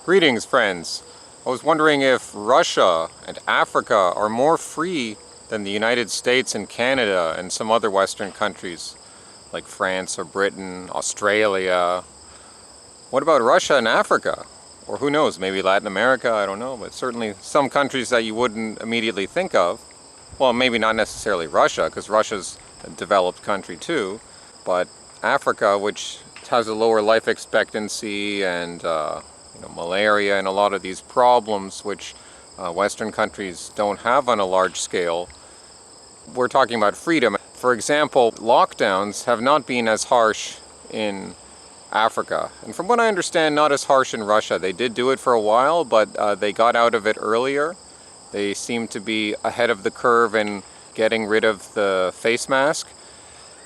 Greetings, friends. I was wondering if Russia and Africa are more free than the United States and Canada and some other Western countries like France or Britain, Australia. What about Russia and Africa? Or who knows, maybe Latin America, I don't know, but certainly some countries that you wouldn't immediately think of. Well, maybe not necessarily Russia, because Russia's a developed country too, but Africa, which has a lower life expectancy and malaria and a lot of these problems which Western countries don't have on a large scale. We're talking about freedom. For example, lockdowns have not been as harsh in Africa. And from what I understand, not as harsh in Russia. They did do it for a while, but they got out of it earlier. They seem to be ahead of the curve in getting rid of the face mask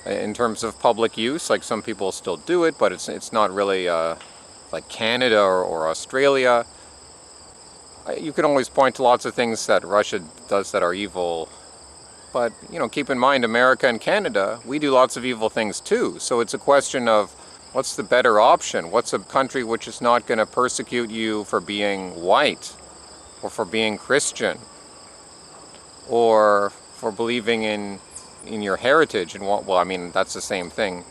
in terms of public use. Like, some people still do it, but it's not really like Canada or Australia. You can always point to lots of things that Russia does that are evil, but keep in mind, America and Canada, we do lots of evil things too. So it's a question of what's the better option? What's a country which is not going to persecute you for being white or for being Christian or for believing in your heritage? And that's the same thing.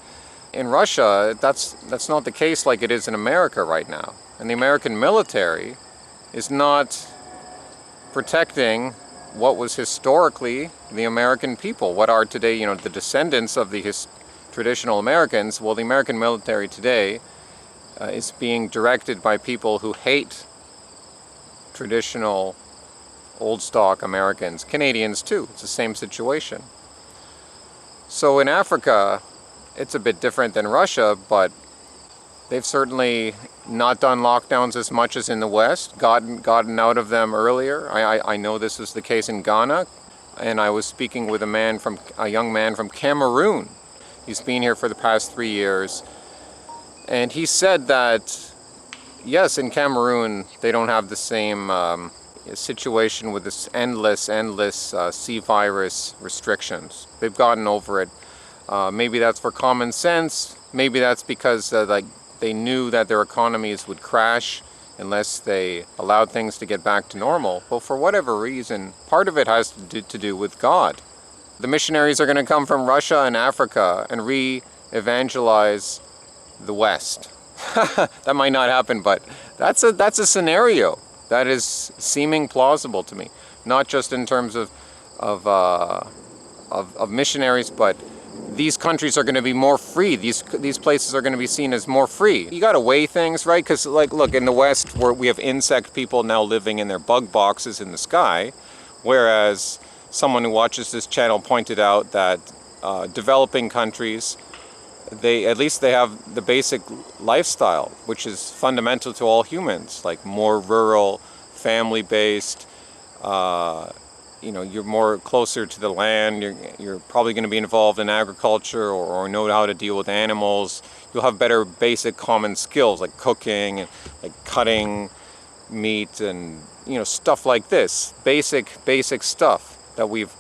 In Russia, that's not the case like it is in America right now. And the American military is not protecting what was historically the American people, what are today, the descendants of the traditional Americans. Well, the American military today is being directed by people who hate traditional old stock Americans, Canadians too. It's the same situation. So in Africa, it's a bit different than Russia, but they've certainly not done lockdowns as much as in the West, gotten out of them earlier. I know this was the case in Ghana, and I was speaking with a young man from Cameroon. He's been here for the past 3 years, and he said that, yes, in Cameroon, they don't have the same situation with this endless C virus restrictions. They've gotten over it. Maybe that's for common sense. Maybe that's because they knew that their economies would crash unless they allowed things to get back to normal. But for whatever reason, part of it has to do with God. The missionaries are going to come from Russia and Africa and re-evangelize the West. That might not happen, but that's a scenario that is seeming plausible to me. Not just in terms of missionaries, but these countries are going to be more free. These places are going to be seen as more free. You got to weigh things, right? Because, look, in the West, we have insect people now living in their bug boxes in the sky, whereas someone who watches this channel pointed out that developing countries, they have the basic lifestyle, which is fundamental to all humans, like more rural, family-based. You're more closer to the land. You're probably going to be involved in agriculture or know how to deal with animals. You'll have better basic common skills like cooking and like cutting meat and stuff like this. Basic stuff that we've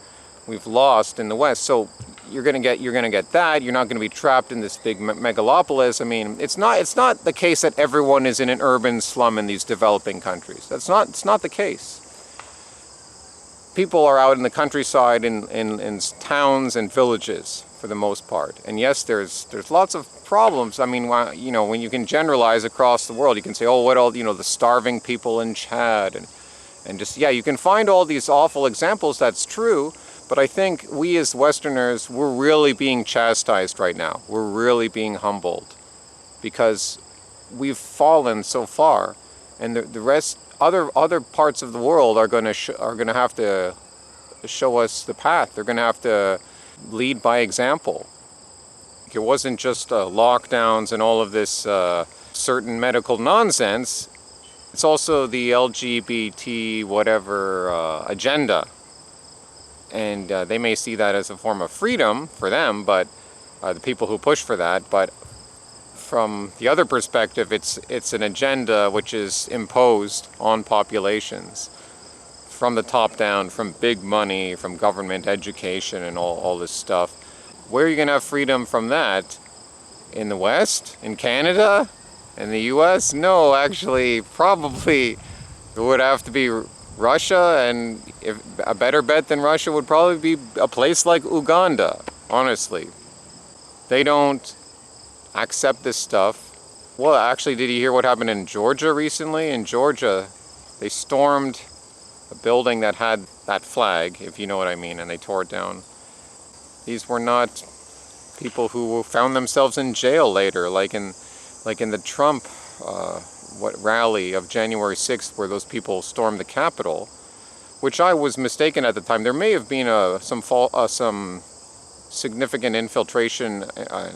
lost in the West. So you're gonna get that. You're not going to be trapped in this big megalopolis. I mean, it's not the case that everyone is in an urban slum in these developing countries. It's not the case. People are out in the countryside, in towns and villages for the most part. And yes, there's lots of problems. I mean, when you can generalize across the world, you can say, oh, what all, the starving people in Chad and just, yeah, you can find all these awful examples. That's true. But I think we as Westerners, we're really being chastised right now. We're really being humbled because we've fallen so far, and the rest, other parts of the world are going to have to show us the path. They're going to have to lead by example. It wasn't just lockdowns and all of this certain medical nonsense. It's also the LGBT whatever agenda. And they may see that as a form of freedom for them, but the people who push for that. But from the other perspective, it's an agenda which is imposed on populations from the top down, from big money, from government education and all this stuff. Where are you going to have freedom from that? In the West? In Canada? And the US? No, actually, probably it would have to be Russia, and if, a better bet than Russia would probably be a place like Uganda, honestly. They don't accept this stuff. Well, actually, did you hear what happened in Georgia recently? In Georgia, they stormed a building that had that flag, if you know what I mean, and they tore it down. These were not people who found themselves in jail later, like in the Trump rally of January 6th, where those people stormed the Capitol, which I was mistaken at the time. There may have been some significant infiltration,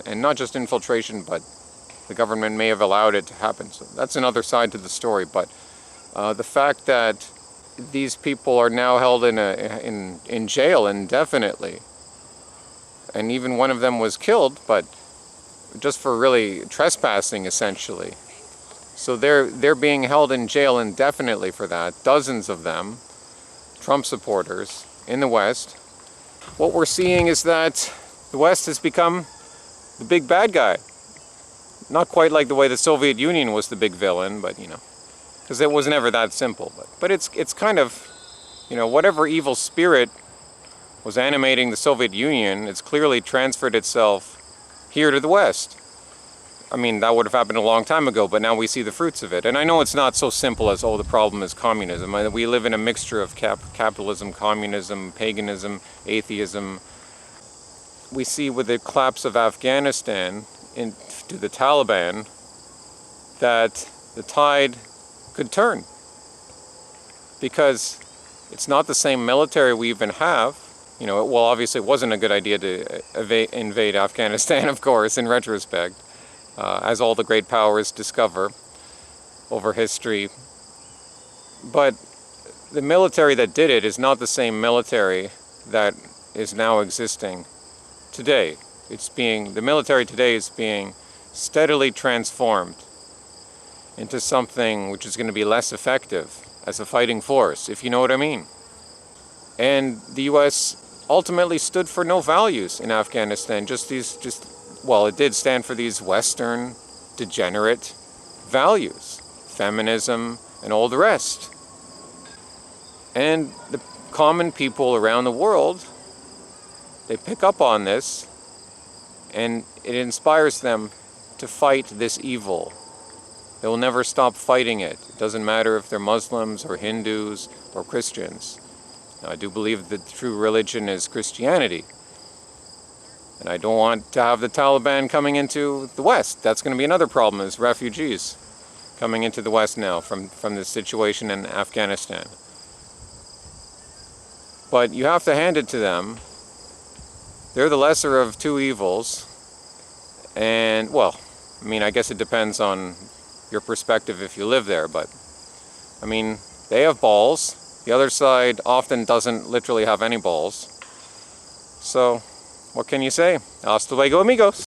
and not just infiltration, but the government may have allowed it to happen. So that's another side to the story. But the fact that these people are now held in jail indefinitely, and even one of them was killed, but just for really trespassing, essentially. So they're being held in jail indefinitely for that. Dozens of them, Trump supporters in the West. What we're seeing is that the West has become the big bad guy. Not quite like the way the Soviet Union was the big villain, but you know, because it was never that simple. But it's kind of, you know, whatever evil spirit was animating the Soviet Union, it's clearly transferred itself here to the West. I mean, that would have happened a long time ago, but now we see the fruits of it. And I know it's not so simple as, oh, the problem is communism. We live in a mixture of capitalism, communism, paganism, atheism. We see with the collapse of Afghanistan to the Taliban that the tide could turn. Because it's not the same military we even have. You know, well, obviously it wasn't a good idea to invade Afghanistan, of course, in retrospect. As all the great powers discover over history. But the military that did it is not the same military that is now existing today. The military today is being steadily transformed into something which is going to be less effective as a fighting force, if you know what I mean. And the US ultimately stood for no values in Afghanistan, well, it did stand for these Western degenerate values, feminism, and all the rest. And the common people around the world, they pick up on this, and it inspires them to fight this evil. They will never stop fighting it. It doesn't matter if they're Muslims or Hindus or Christians. Now, I do believe that the true religion is Christianity. And I don't want to have the Taliban coming into the West. That's going to be another problem, is refugees coming into the West now from the situation in Afghanistan. But you have to hand it to them. They're the lesser of two evils. And, well, I mean, I guess it depends on your perspective if you live there. But, I mean, they have balls. The other side often doesn't literally have any balls. So, what can you say? Hasta luego, amigos.